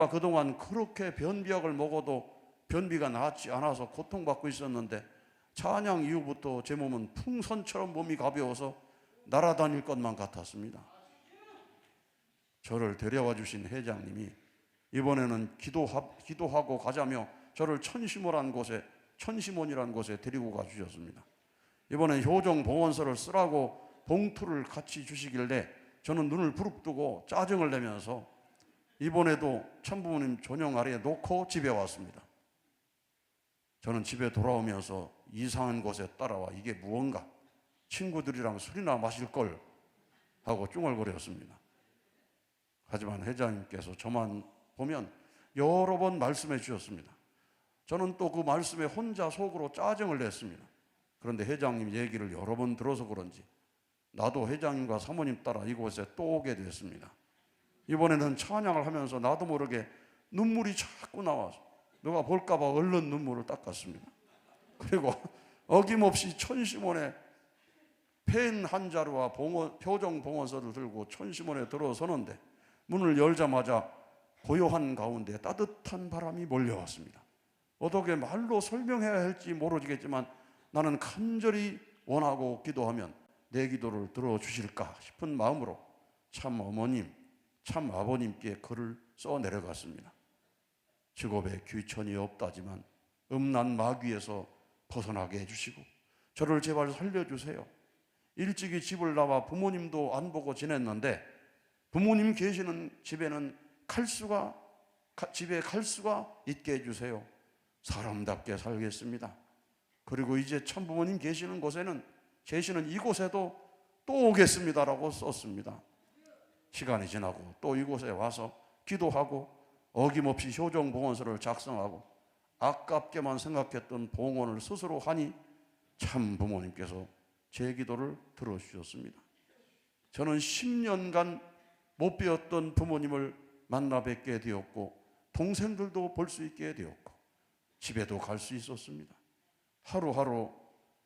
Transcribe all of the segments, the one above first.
그동안 그렇게 변비약을 먹어도 변비가 낫지 않아서 고통받고 있었는데 찬양 이후부터 제 몸은 풍선처럼 몸이 가벼워서 날아다닐 것만 같았습니다. 저를 데려와 주신 회장님이 이번에는 기도하고 가자며 저를 천시몬이라는 곳에 데리고 가 주셨습니다. 이번엔 효정봉헌서를 쓰라고 봉투를 같이 주시길래 저는 눈을 부릅뜨고 짜증을 내면서 이번에도 참부모님 조명 아래에 놓고 집에 왔습니다. 저는 집에 돌아오면서 이상한 곳에 따라와 이게 무언가 친구들이랑 술이나 마실 걸 하고 쭝얼거렸습니다. 하지만 회장님께서 저만 보면 여러 번 말씀해 주셨습니다. 저는 또 그 말씀에 혼자 속으로 짜증을 냈습니다. 그런데 회장님 얘기를 여러 번 들어서 그런지 나도 회장님과 사모님 따라 이곳에 또 오게 됐습니다. 이번에는 찬양을 하면서 나도 모르게 눈물이 자꾸 나와서 누가 볼까 봐 얼른 눈물을 닦았습니다. 그리고 어김없이 천시몬의 펜 한 자루와 효정 봉헌서를 들고 천시몬에 들어서는데 문을 열자마자 고요한 가운데 따뜻한 바람이 몰려왔습니다. 어떻게 말로 설명해야 할지 모르겠지만 나는 간절히 원하고 기도하면 내 기도를 들어주실까 싶은 마음으로 참 어머님, 참 아버님께 글을 써 내려갔습니다. 직업에 귀천이 없다지만 음란 마귀에서 벗어나게 해주시고 저를 제발 살려주세요. 일찍이 집을 나와 부모님도 안 보고 지냈는데 부모님 계시는 집에는 집에 갈 수가 있게 해주세요. 사람답게 살겠습니다. 그리고 이제 참부모님 계시는 이곳에도 또 오겠습니다라고 썼습니다. 시간이 지나고 또 이곳에 와서 기도하고 어김없이 효정봉헌서를 작성하고 아깝게만 생각했던 봉헌을 스스로 하니 참 부모님께서 제 기도를 들어주셨습니다. 저는 10년간 못 뵈었던 부모님을 만나 뵙게 되었고 동생들도 볼 수 있게 되었고 집에도 갈 수 있었습니다. 하루하루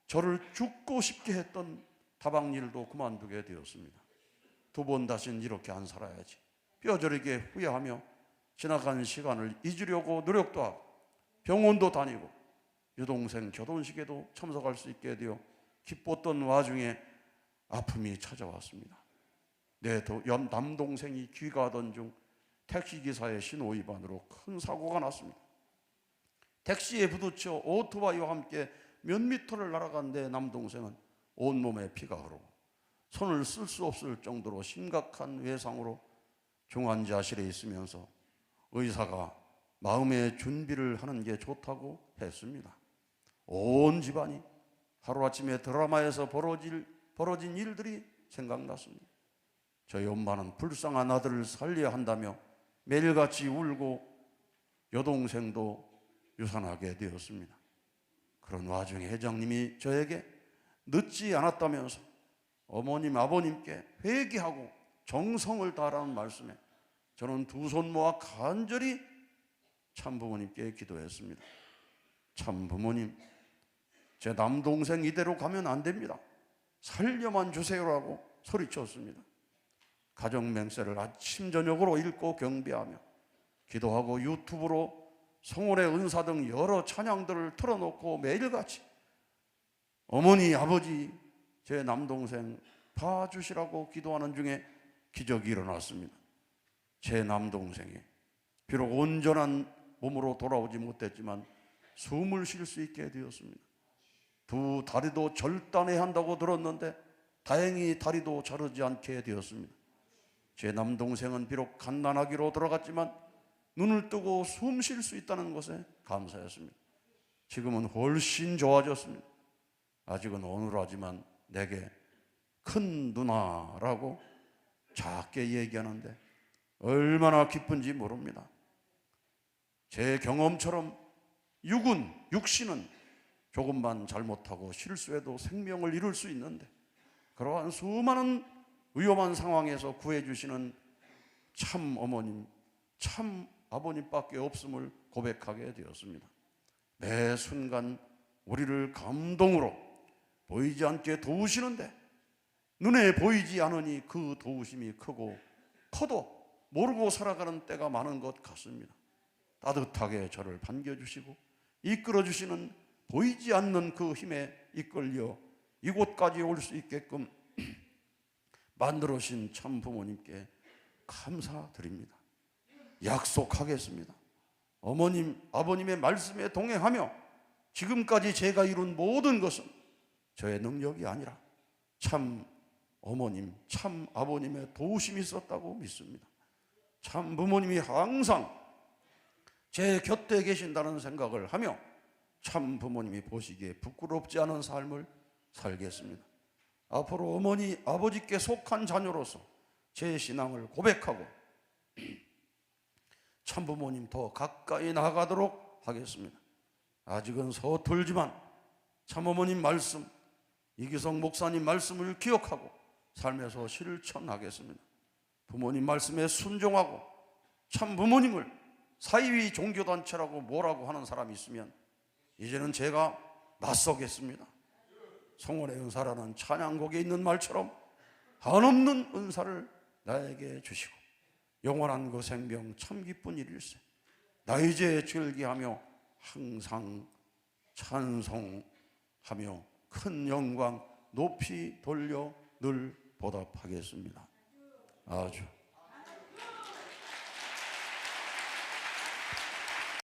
저를 죽고 싶게 했던 다방일도 그만두게 되었습니다. 두 번 다시는 이렇게 안 살아야지 뼈저리게 후회하며 지나간 시간을 잊으려고 노력도 하고 병원도 다니고 여동생 결혼식에도 참석할 수 있게 되어 기뻤던 와중에 아픔이 찾아왔습니다. 내 남동생이 귀가하던 중 택시기사의 신호위반으로 큰 사고가 났습니다. 택시에 부딪혀 오토바이와 함께 몇 미터를 날아간 내 남동생은 온몸에 피가 흐르고 손을 쓸 수 없을 정도로 심각한 외상으로 중환자실에 있으면서 의사가 마음의 준비를 하는 게 좋다고 했습니다. 온 집안이 하루아침에 드라마에서 벌어진 일들이 생각났습니다. 저희 엄마는 불쌍한 아들을 살려야 한다며 매일같이 울고 여동생도 유산하게 되었습니다. 그런 와중에 회장님이 저에게 늦지 않았다면서 어머님, 아버님께 회개하고 정성을 다하라는 말씀에 저는 두 손 모아 간절히 참부모님께 기도했습니다. 참부모님, 제 남동생 이대로 가면 안 됩니다. 살려만 주세요라고 소리쳤습니다. 가정맹세를 아침 저녁으로 읽고 경배하며 기도하고 유튜브로 성원의 은사 등 여러 찬양들을 틀어놓고 매일같이 어머니, 아버지, 제 남동생 봐주시라고 기도하는 중에 기적이 일어났습니다. 제 남동생이 비록 온전한 몸으로 돌아오지 못했지만 숨을 쉴 수 있게 되었습니다. 두 다리도 절단해야 한다고 들었는데 다행히 다리도 자르지 않게 되었습니다. 제 남동생은 비록 갓난아기로 들어갔지만 눈을 뜨고 숨 쉴 수 있다는 것에 감사했습니다. 지금은 훨씬 좋아졌습니다. 아직은 어눌하지만 내게 큰 누나라고 작게 얘기하는데 얼마나 기쁜지 모릅니다. 제 경험처럼 육신은 조금만 잘못하고 실수해도 생명을 잃을 수 있는데 그러한 수많은 위험한 상황에서 구해주시는 참 어머님, 참 아버님밖에 없음을 고백하게 되었습니다. 매 순간 우리를 감동으로 보이지 않게 도우시는데 눈에 보이지 않으니 그 도우심이 크고 커도 모르고 살아가는 때가 많은 것 같습니다. 따뜻하게 저를 반겨주시고 이끌어주시는 보이지 않는 그 힘에 이끌려 이곳까지 올 수 있게끔 만들어주신 참 부모님께 감사드립니다. 약속하겠습니다. 어머님, 아버님의 말씀에 동행하며 지금까지 제가 이룬 모든 것은 저의 능력이 아니라 참 어머님, 참 아버님의 도우심이 있었다고 믿습니다. 참 부모님이 항상 제 곁에 계신다는 생각을 하며 참 부모님이 보시기에 부끄럽지 않은 삶을 살겠습니다. 앞으로 어머니, 아버지께 속한 자녀로서 제 신앙을 고백하고 참 부모님 더 가까이 나가도록 하겠습니다. 아직은 서툴지만 참 어머님 말씀, 이기성 목사님 말씀을 기억하고 삶에서 실천하겠습니다. 부모님 말씀에 순종하고 참 부모님을 사이비 종교단체라고 뭐라고 하는 사람이 있으면 이제는 제가 맞서겠습니다. 성원의 은사라는 찬양곡에 있는 말처럼 한없는 은사를 나에게 주시고 영원한 그 생명 참 기쁜 일일세. 나 이제 즐기하며 항상 찬송하며 큰 영광 높이 돌려 늘 보답하겠습니다. 아주